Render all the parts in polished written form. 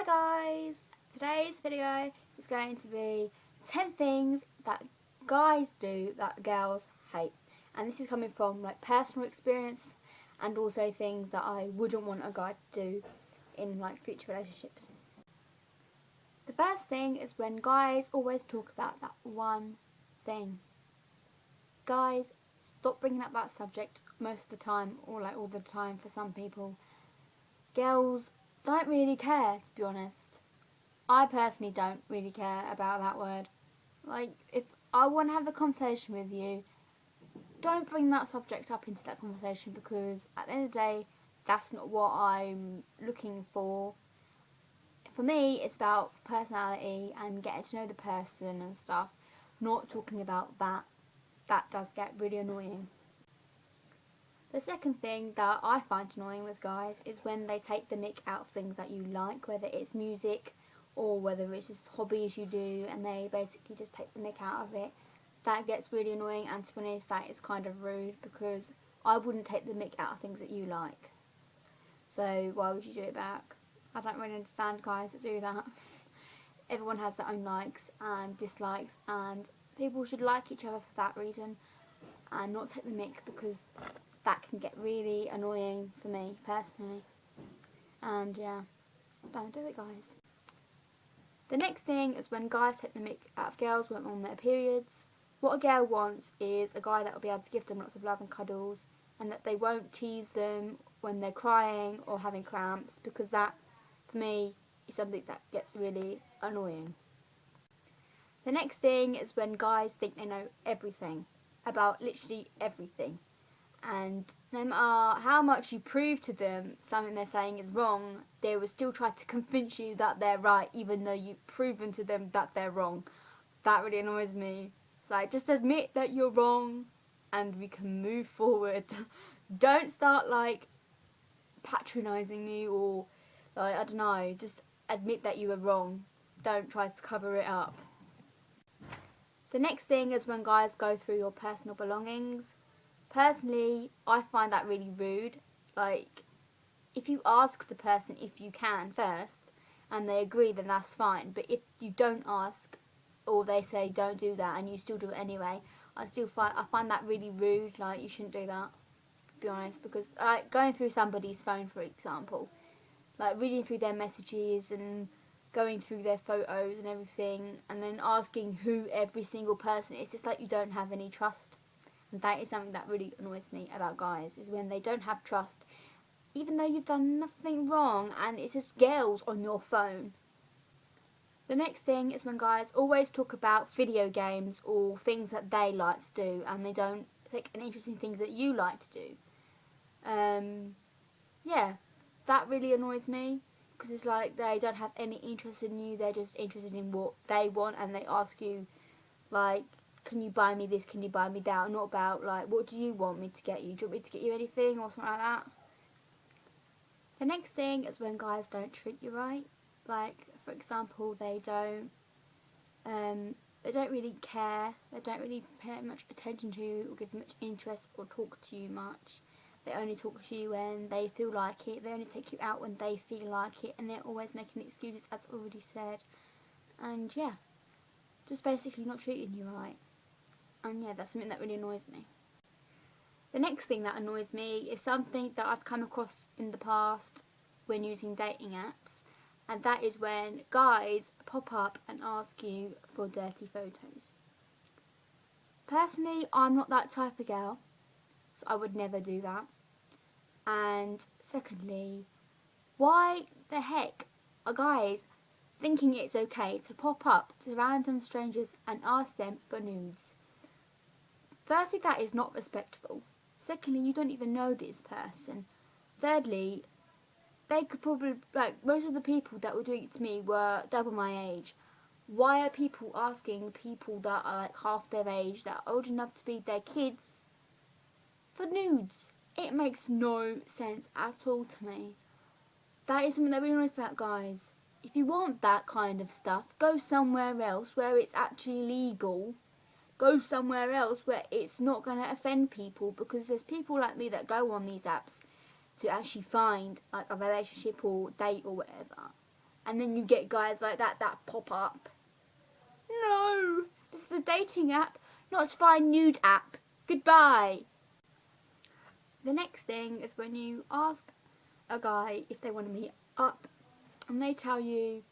Hi guys! Today's video is going to be 10 things that guys do that girls hate. And this is coming from like personal experience and also things that I wouldn't want a guy to do in like future relationships. The first thing is when guys always talk about that one thing. Guys, stop bringing up that subject most of the time, or like all the time for some people. Girls don't really care, to be honest. I personally don't really care about that word. Like, if I want to have a conversation with you, don't bring that subject up into that conversation, because at the end of the day, that's not what I'm looking for. For me, it's about personality and getting to know the person and stuff, not talking about that. That does get really annoying. The second thing that I find annoying with guys is when they take the mick out of things that you like, whether it's music or whether it's just hobbies you do, and they basically just take the mick out of it. That gets really annoying, and to be honest, that is kind of rude, because I wouldn't take the mick out of things that you like. So why would you do it back? I don't really understand guys that do that. Everyone has their own likes and dislikes, and people should like each other for that reason and not take the mick, because that can get really annoying for me personally. And yeah, don't do it, guys. The next thing is when guys take the mick out of girls when on their periods. What a girl wants is a guy that will be able to give them lots of love and cuddles, and that they won't tease them when they're crying or having cramps, because that, for me, is something that gets really annoying. The next thing is when guys think they know everything about literally everything, and no matter how much you prove to them something they're saying is wrong, they will still try to convince you that they're right, even though you've proven to them that they're wrong. That really annoys me. It's like, just admit that you're wrong and we can move forward. Don't start like patronising me, or like, I don't know, just admit that you were wrong. Don't try to cover it up. The next thing is when guys go through your personal belongings. Personally, I find that really rude. Like, if you ask the person if you can first, and they agree, then that's fine. But if you don't ask, or they say don't do that, and you still do it anyway, I find that really rude. Like, you shouldn't do that, to be honest. Because like, going through somebody's phone, for example, like reading through their messages and going through their photos and everything, and then asking who every single person is, it's like you don't have any trust. And that is something that really annoys me about guys, is when they don't have trust, even though you've done nothing wrong, and it's just girls on your phone. The next thing is when guys always talk about video games or things that they like to do, and they don't take an interest in things that you like to do. Yeah, that really annoys me, because it's like they don't have any interest in you, they're just interested in what they want, and they ask you, like, can you buy me this, can you buy me that, not about like, what do you want me to get you, do you want me to get you anything, or something like that. The next thing is when guys don't treat you right. Like, for example, they don't really care, they don't really pay much attention to you, or give much interest, or talk to you much. They only talk to you when they feel like it, they only take you out when they feel like it, and they're always making excuses, as already said. And yeah, just basically not treating you right. And yeah, that's something that really annoys me. The next thing that annoys me is something that I've come across in the past when using dating apps, and that is when guys pop up and ask you for dirty photos. Personally, I'm not that type of girl, so I would never do that. And secondly, why the heck are guys thinking it's okay to pop up to random strangers and ask them for nudes? Firstly, that is not respectful. Secondly, you don't even know this person. Thirdly, they could probably, like, most of the people that were doing it to me were double my age. Why are people asking people that are like half their age, that are old enough to be their kids, for nudes? It makes no sense at all to me. That is something that really annoys me about guys. If you want that kind of stuff, go somewhere else where it's actually legal. Go somewhere else where it's not going to offend people, because there's people like me that go on these apps to actually find like a relationship or date or whatever, and then you get guys like that pop up. No, this is a dating app, not a fine nude app. Goodbye. The next thing is when you ask a guy if they want to meet up, and they tell you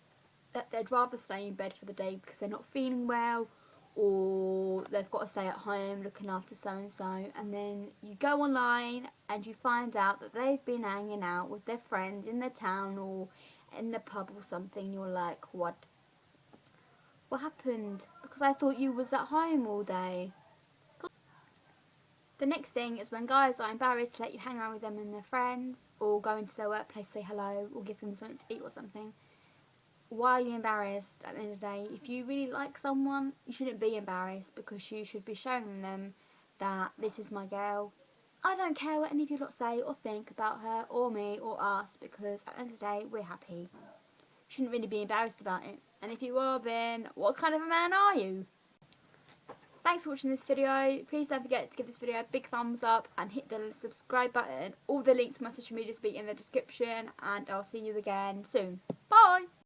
that they'd rather stay in bed for the day because they're not feeling well, or they've got to stay at home looking after so and so, and then you go online and you find out that they've been hanging out with their friends in the town or in the pub or something. You're like, what happened? Because I thought you was at home all day. The next thing is when guys are embarrassed to let you hang out with them and their friends, or go into their workplace, say hello, or give them something to eat or something. Why are you embarrassed at the end of the day? If you really like someone, you shouldn't be embarrassed, because you should be showing them that this is my girl. I don't care what any of you lot say or think about her or me or us, because at the end of the day, we're happy. You shouldn't really be embarrassed about it. And if you are, then what kind of a man are you? Thanks for watching this video. Please don't forget to give this video a big thumbs up and hit the subscribe button. All the links to my social media will be in the description, and I'll see you again soon. Bye!